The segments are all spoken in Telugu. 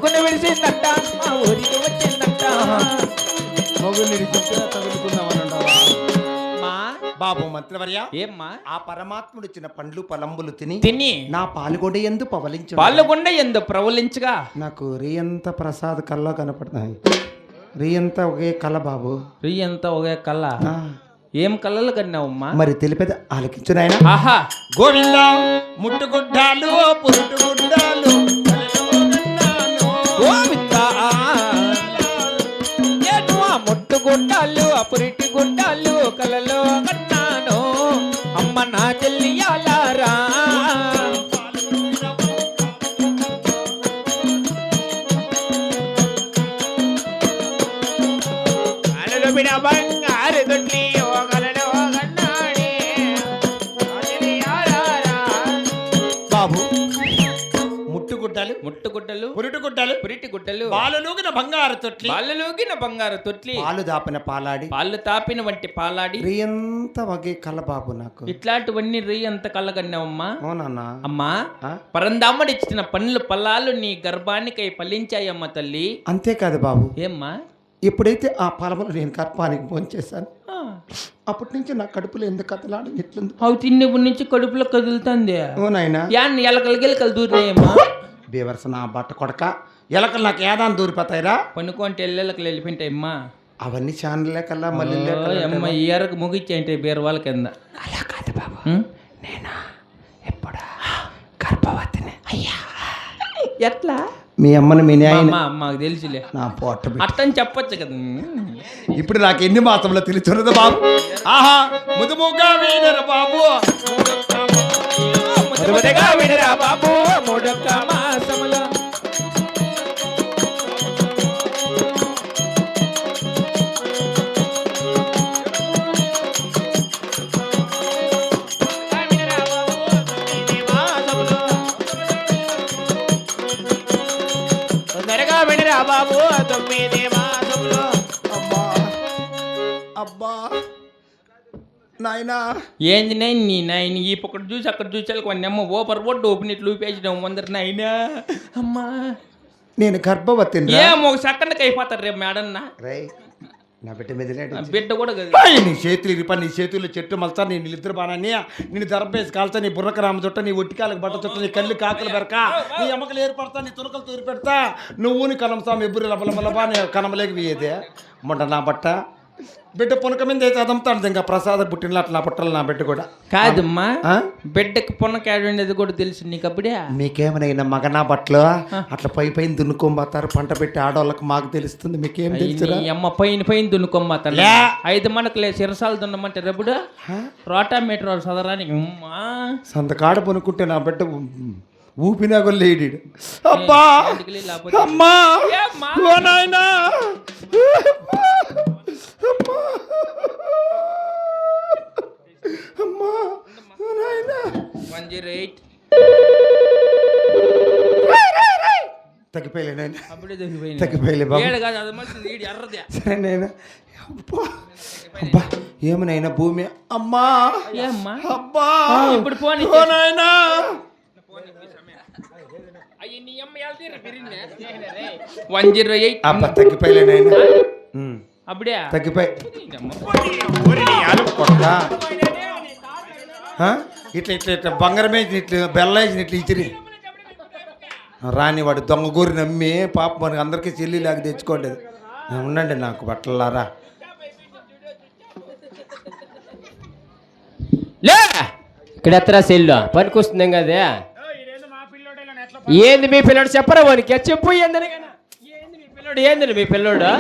మొగుని విడిచిందంట మా ఊరికి వచ్చిందంట మొగుని తగులుకుందామనంటావా మా బాబు మంత్రివర్య, ఏమ్మా ఆ పరమాత్ముడు ఇచ్చిన పండ్లు పలంబులు తిని తిని నా పాలుగొండ ఎందు పవలించు పాల్గొండ ఎందు ప్రవలించగా నాకు రీయంత ప్రసాద్ కల్లా కనపడుతున్నాయి. రీయంత ఒకే కళ బాబు. రుయ్యంతా ఒకే కళ్ళ ఆ, ఏం కళ్ళలు కన్నావమ్మా మరి తెలిపేది ఆలకించు నాయన. ఆహా గోవింద ముట్టుగుడ్డాలు పురుటుగుడ్డాలు గోవిందా నేను ఆ ముట్టు గుడ్డాలు ఆ పురిటి గుడ్డాలు కలలో కన్నాను అమ్మ నా చెల్లియాలారా కలలో బిడ బంగారు దొడ్లి ఓ కలలో కన్నాడే నా చెల్లియాలారా. బాబు ముట్టుగుడ్డాలు ముట్టుగుడ్డలు పురుటుగుడ్డాలు పురిటి గుడ్డలు బాలులూగిన బంగారు తొట్లి పాలలోగిన బంగారు తొట్లి పాలు దాపిన పాలాడి పాలు తాపిన వంటి పాలాడి రీయంత ఒకే కళ బాబు నాకు. ఇట్లాంటివన్నీ రేయి అంత కళ్ళకన్నావమ్మా అవునన్నా. అమ్మా ఆ? పరందామడిచ్చిన పండ్లు పల్లాలు నీ గర్భానికై ఫలించాయమ్మ తల్లి అంతేకాదు బాబు, ఏమ్మా ఎప్పుడైతే ఆ ఫలములు నేను గర్భానికి భోంచేశాను ఆ, అప్పటి నుంచి నా కడుపులో ఎందుకు కదలాడు ఎట్లుంది. అవి తిన్నప్పుడు నుంచి కడుపులో కదులుతుంది అవునాయన యాన్ని ఎలకలు గిలకలు దూరినాయమ్మా బీవర్స నా బట్ట కొడక ఎలకలు నాకు ఏదాన్ని దూరిపోతాయిరా. పనుకుంటే ఎల్లెలకలు వెళ్ళిపోయింటాయమ్మా అవన్నీ ఛానల్ కల్లా మళ్ళీ అమ్మ ఈ ఎరకు ముగిచ్చాయంటే బీర వాళ్ళ కింద అలా కాదు బాబు, ఉం? నేను ఎప్పుడా గర్భవతిని అయ్యా. ఎట్లా మీ అమ్మని మీ న్యాయం అమ్మా మాకు తెలుసులే నా పొట్ట అట్టని చెప్పొచ్చు కదా ఇప్పుడు నాకు ఎన్ని మాసంలో తెలుస్తున్నది బాబు. ఆహా ముదుముగా వీడరు బాబు. మొదటగా వినరా బాబు మూడొక్క మాసములో తొందరగా వినరా బాబు 9 మాసములో అబ్బా అబ్బా నాయనా ఏంది నైన్ నీ నాయన ఈ పక్కన చూసి అక్కడ చూసి కొన్ని అమ్మ ఓపర్ బొడ్డు ఓపెన్ ఇట్లు ఊపేసినాం ముందర నాయనా అమ్మా నేను గర్భవతిని ఏం ఒక సెకండ్కి అయిపోతారు రేపు మేడన్నా రై నా బిడ్డ మీద బిడ్డ కూడా కదా నీ చేతులు ఇరిపా, నీ చేతుల్లో చెట్టు మల్తా, నీ నిద్ర బాణాన్ని నేను దరపేసి కాల్తా, నీ బుర్రక రామ చుట్ట, నీ ఒట్టికాలకు బట్ట చుట్ట, నీ కళ్ళు కాకలు పెరక, నీ ఎమ్మకలు ఏర్పడతా, నీ తునకలు తూరి పెడతా, నువ్వు నీ కలంసాం ఎబ్బురి లబలబలబా నీ కనమలేకి వేయదే మొంట నా బట్ట బిడ్డ పునక మీద అయితే అదంతాడు ఇంకా ప్రసాద పుట్టినట్లు అట్లా పుట్టాలి నా బిడ్డ కూడా కాదమ్మా ఆ? బిడ్డకి పొన్నకాడు ఉండేది కూడా తెలుసు నీకు అప్పుడే మీకేమైనా మగనా బట్టలు అట్లా పై పైన దున్నుకోబోతారు, పంట పెట్టి ఆడవాళ్ళకి మాకు తెలుస్తుంది, మీకేం తెలుసురా? నీ అమ్మ పైన పైన దున్నుకోమ్మ తల్లి లే. 5 మనకులే సిరసాలు దున్నమంటే రేపుడు రోటామీటర్ సదరానికి అమ్మా సంతకాడ పొనుకుంటే నా బిడ్డ ఊపినా కూడా లేడు. అబ్బా ఇంటికి లేకపోతే అమ్మా ఏమ్మా? ఓ నాయనా అమ్మా అమ్మా ఓ నాయనా 108 తగ్గిపోయలే నాయన, అప్పుడే తగ్గిపోయింది తగ్గిపోయలే బాబు. ఏడు కాదు అది మనిషి ఈడు ఎర్రదే సరే నాయన. అబ్బా అబ్బా ఏమనైనా భూమి అమ్మా ఏమ్మా అబ్బా ఇప్పుడు ఫోన్ ఓ నాయనా అయ్యి నీ అమ్మ వెళ్తే బిరిందే 108 అబ్బా తగ్గిపోయలే నాయన. అప్పుడే తగ్గిపోయి కొడతా ఇట్లా ఇట్లా ఇట్లా బంగారం వేసి ఇట్లా బెల్ల వేసి ఇట్లా ఇచ్చిరి రాని వాడు దొంగ గోరి నమ్మి పాప మనకి అందరికీ చెల్లి లాగా తెచ్చుకోండి. ఉండండి నాకు బట్టలారా. లే ఇక్కడ ఎత్తరా సెల్లు పనికొస్తుంది కదే. ఏంది మీ పిల్లడు చెప్పరా వానికి చెప్పు. ఏందని ఏంది మీ పిల్లడు, ఏంది మీ పిల్లోడు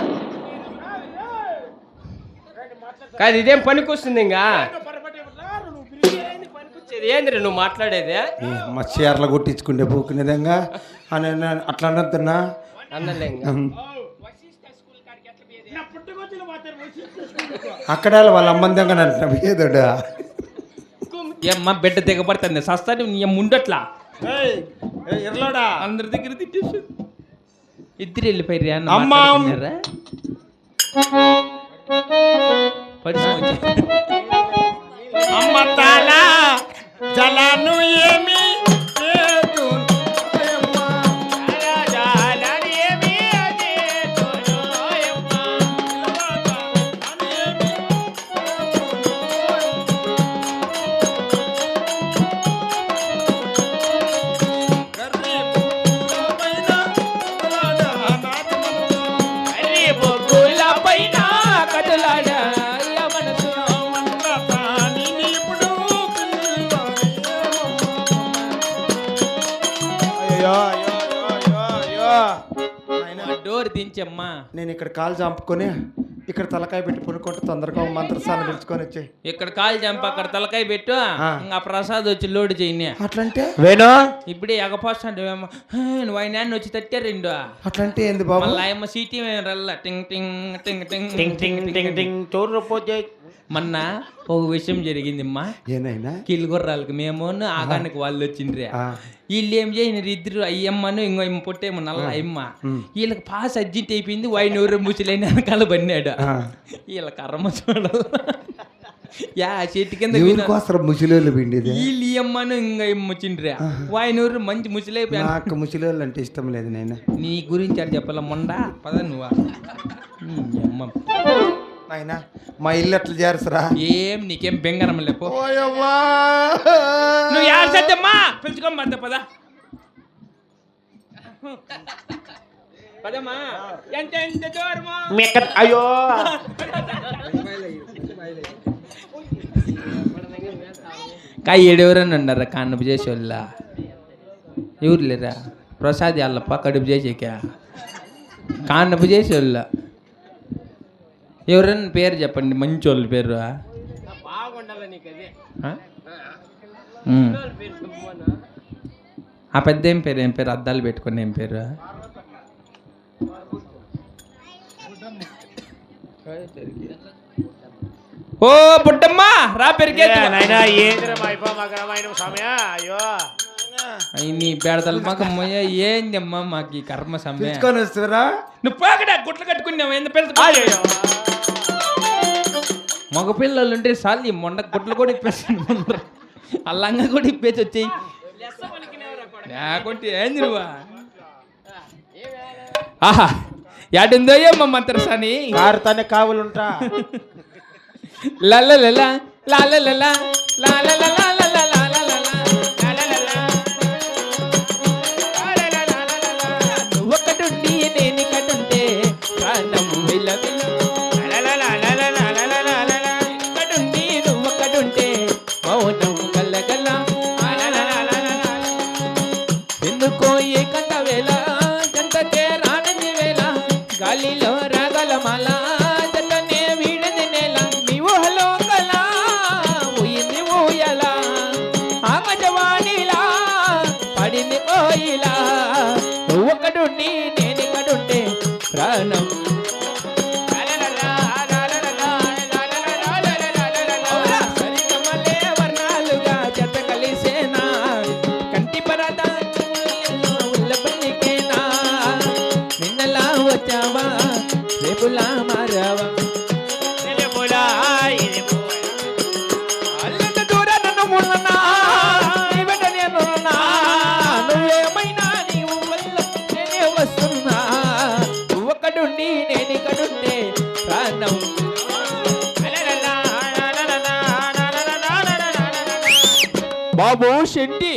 కాదు ఇదేం పనికొస్తుంది ఇంకా ఏంది నువ్వు మాట్లాడేది? మా చీరలు కొట్టించుకుంటే పూకునే విధంగా అని అట్లా అనొద్దున్నా అన్నలే అక్కడ వాళ్ళ అమ్మందంగా అంటున్నా ఏదోడా ఏమ్మా బిడ్డ దిగబడుతుంది సస్తాని నీ ముండట్లా ఎర్లోడా అందరి దగ్గర తిట్టేసి ఇద్దరు వెళ్ళిపోయారు అమ్మా. అమ్మ తాళ జలాను ఏమి లేదు. డోర్ దించమ్మా. నేను ఇక్కడ కాలు చంపుకొని ఇక్కడ తలకాయ పెట్టి పునుకుంటే తొందరగా మంత్రస్థానం పిలుచుకొని వచ్చాయి. ఇక్కడ కాలు చంప అక్కడ తలకాయ పెట్టు, ఇంకా ప్రసాద్ వచ్చి లోడ్ చేయని. అట్లంటే వేణు ఇప్పుడే ఎగపోస్తాంటేమో నువ్వు ఆయన వచ్చి తట్టే రెండు. అట్లంటే ఏంది బాబు? మళ్ళీ ఆయమ్మ సీటీ రల్ల టింగ్ టింగ్ టింగ్ టింగ్ టింగ్ టింగ్ టింగ్ టింగ్ చోరు పోతే మొన్న ఒక విషయం జరిగిందమ్మా. ఏనైనా కిల్గుర్రాలకు మేము ఆగానికి వాళ్ళు వచ్చిండ్రే. వీళ్ళు ఏం చేయరు ఇద్దరు, అయ్యమ్మను ఇంకో పొట్టేమో నల్ల అయ్యమ్మ. వీళ్ళకి పాస్ అర్జెంట్ అయిపోయింది, వాయిన ఎవరు ముసిలైన వెనకాల పడినాడు. వీళ్ళ కర్మ చూడాలి. యా చెట్టు కింద ముసిలోళ్ళు పిండిది. వీళ్ళు ఈ అమ్మను ఇంకా వచ్చిండ్రే. వాయిన ఎవరు మంచి ముసిలైపోయాను. నాకు ముసిలోళ్ళు అంటే ఇష్టం లేదు నాయన. నీ గురించి అది చెప్పాల మొండ పద నువ్వా. అమ్మ నాయన మా ఇల్లు ఎట్లా చేరసరా? ఏం నీకేం బెంగరం లేపో. నువ్వు యాడ్ చేద్దమ్మా పిలుచుకోమ్మ అంత పద. పదమ్మా. ఎంత ఎంత దూరమా? అయ్యో కాయ ఏడెవరని ఉన్నారా కడుపు చేసే వాళ్ళ? ఎవరు లేరా? ప్రసాద్ అల్లప్ప కడుపు చేసేకా కాన్నపు చేసేవాళ్ళ ఎవరన్నా పేరు చెప్పండి, మంచి వాళ్ళ పేరు. ఆ పెద్ద ఏం పేరు అద్దాలు పెట్టుకుని ఏం పేరు? ఓ పుట్టమ్మా రా పెరిగే నాయనా ఏంద్రమైన సమయ అయ్యో నీ బేడతల మాకమ్మయ్య ఏందమ్మా మాకు ఈ కర్మ సమయం. నువ్వు పోకడా గుట్లు కట్టుకున్నావు ఎంత పిల్ల మగ పిల్లలు ఉంటే చాలు ఈ మొండ గుట్లు కూడా ఇప్పేస్తాను, అల్లంగా కూడా ఇప్పేసి వచ్చాయి లేకుంటే ఏంది నువ్వా. ఆహా యాడుందో ఏమ్మా మంత్రసాని కారుతానే కావులుంటా. లల్లలలా లాలలలా నువ్వొక్కడుండి నేను ఇక్కడుంటే ప్రాణం విలవిల. ఇక్కడుండి నువ్వొక్కడుంటే మౌనం గల్లగల్ల. ఎందుకో ఏ కంట వేళ జంతకే రానని వేళ గాలిలో రాగల మాల జంటనే వీడని నేల. నీ ఊహలో కల ఊయింది ఊయలా ఆమజవాణిలా పడింది కోయిలా. నువ్వొక్కడుండి నేను ఇక్కడుంటే ప్రాణం సరిగమలే వర్ణాలుగా జత కలిసేనా కంటి పరద ఉల్లబల్లికేనా. నిన్నలా వచ్చావా రేపులా మారావా అల్లంత దూరం నన్ను ముళ్ళనా నీ వెంట నేనున్నా. నువ్వేమైనా నీవు వల్ల నేనే వస్తున్నా. నువ్వొక్కడుండి నేను ఇక్కడుంటే ప్రాణం. బాబు షెట్టి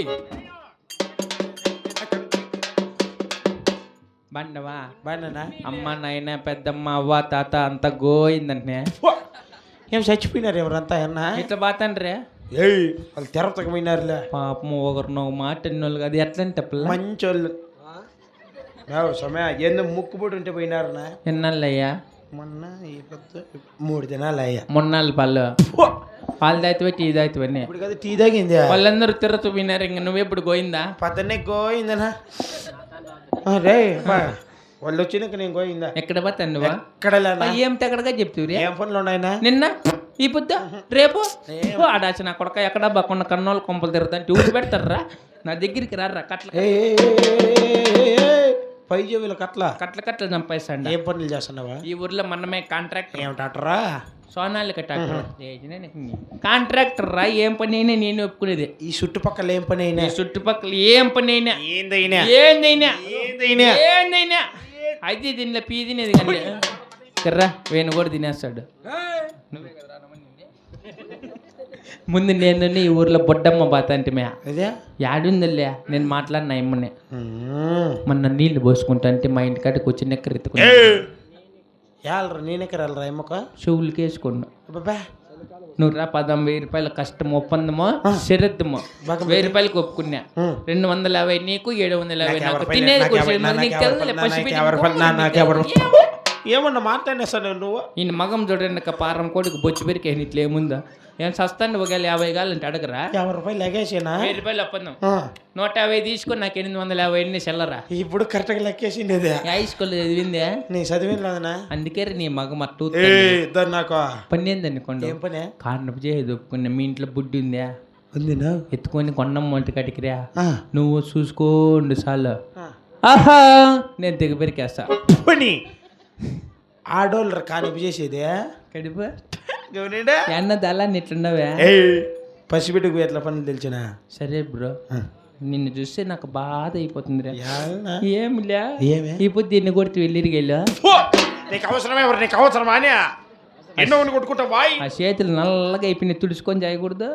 బండవా బాగున్నా అమ్మ నాయన పెద్దమ్మ అవ్వ తాత అంత గోయిందంటే ఏం చచ్చిపోయినారు ఎవరంతా అన్నా? ఇట్లా బాతండ్రే ఏయ్ వాళ్ళు తెరపతకపోయినారులే. పాపం ఒకరు నువ్వు మాట వాళ్ళు అది ఎట్లంటే పిల్ల మంచోళ్ళు సమయ ఏందో ముక్కుబడి ఉంటే పోయినారనా? ఎన్నల్లయ్యా మొన్న ఈ పెద్ద 3 దినాలు అయ్యా. మొన్నాళ్ళు పళ్ళు పాలు దాయితే టీ దాయితేవన్నీ ఇప్పుడు కదా టీ తాగింది. వాళ్ళందరూ తిరుగుతూ విన్నారు. ఇంక నువ్వెప్పుడు గోయిందా? పద్దనే గోయిందనా రే వాళ్ళు వచ్చినాక నేను గోయిందా? ఎక్కడ పోతాను నువ్వా? ఎక్కడ ఏం తెగడగా చెప్తావు ఏం పనులు ఉన్నాయినా? నిన్న ఈ పొద్దు రేపు ఆడాచి నా కొడక ఎక్కడ బాకుండా కన్నోళ్ళు కొంపలు తిరుగుతాంటే ఊసి పెడతారా నా దగ్గరికి రారా కట్ల పై చెవులు కట్ల కట్ల కట్ల చంపేస్తాండి. ఏం పనులు చేస్తున్నావా? ఈ ఊర్లో మనమే కాంట్రాక్ట్ ఏమిటాటరా? సోనాలిక కాంట్రాక్టర్ రా. ఏం పని అయినా నేను ఒప్పుకునేది. ఈ చుట్టుపక్కల ఏం పని అయినా, ఈ చుట్టుపక్కల ఏం పని అయినా ఏందైనా ఏందైనా అయితే దీనిలో పీ తినేది కానీ కర్రా వేణు కూడా తినేస్తాడు. ముందు నేను ఈ ఊర్లో బొడ్డమ్మ బాత అంటే మే యాడుందిలే నేను మాట్లాడిన అమ్మనే మొన్న నీళ్లు పోసుకుంటా అంటే మా ఇంటికాడికి వచ్చి నెక్కరు ఎత్తుకున్నా. నేనెక్కర ఎమ్మక చెవులకి వేసుకున్నా. నువ్వు రా పదం 1000 రూపాయల కష్టం ఒప్పందము షరతుము 1000 రూపాయలకి ఒప్పుకున్నా 250 నీకు 750 నాకు తినేది కూర్చొని మరి నీకు తెలుదులే పసిబిడ్డ ఏమన్నా మాట్లాడేస్తాను నువ్వు ఈయన మగం చూడండి పారం కోడికి బొచ్చు పెరికే ఇట్లా ఏముందా ఏం సస్తాను ఒకవేళ 50 కావాలంటే అడగరా 50 రూపాయలు లెగేసేనా 1000 రూపాయలు ఒప్పందం 150 తీసుకొని నాకు 850 చెల్లరా ఇప్పుడు కరెక్ట్గా లెక్కేసింది అదే ఐస్కూల్ చదివిందే నీ చదివిందా అందుకే నీ మగం అట్టు దాన్ని నాకు పని ఏందనుకోండి ఏం పనే కారణపు చేసేది ఒప్పుకున్నా మీ ఇంట్లో బుడ్డి ఉందా ఉందినా ఎత్తుకొని కొండమ్మ వంట కటికిరా నువ్వు చూసుకోండి చాలు ఆహా నేను దిగ పెరికేస్తా పని ఆడోళ్ళు కానిపు చేసేదే కడుపు అన్నది అలా ఇట్లుండవే పసిబిడ్డకు ఎట్లా పనులు తెలిసిన సరే బ్రో నిన్ను చూస్తే నాకు బాధ అయిపోతుంది ఏమిలే ఏమే ఇప్పుడు దీన్ని కొడితే వెళ్ళిరిగెళ్ళా నీకు అవసరమే నీకు అవసరమా అని ఎన్నో కొట్టుకుంటావా ఆ చేతులు నల్లగా అయిపోయినాయి తుడుచుకొని చేయకూడదు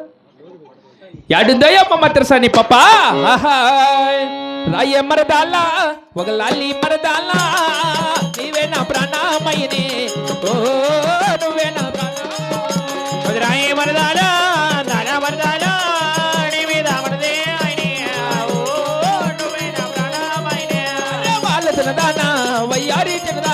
యాడుందయ్యమ్మ మద్రసాని పాప రాయ మరదాలా ఒక లాలి మరదాలా నీవే నా ప్రాణమయ్యని ఓ నువ్వే నా ప్రాణ రాయ మరదాలా దానా మరదాలా నీ మీద మరదే వాళ్ళ తినదానా వయ్యారి తినదా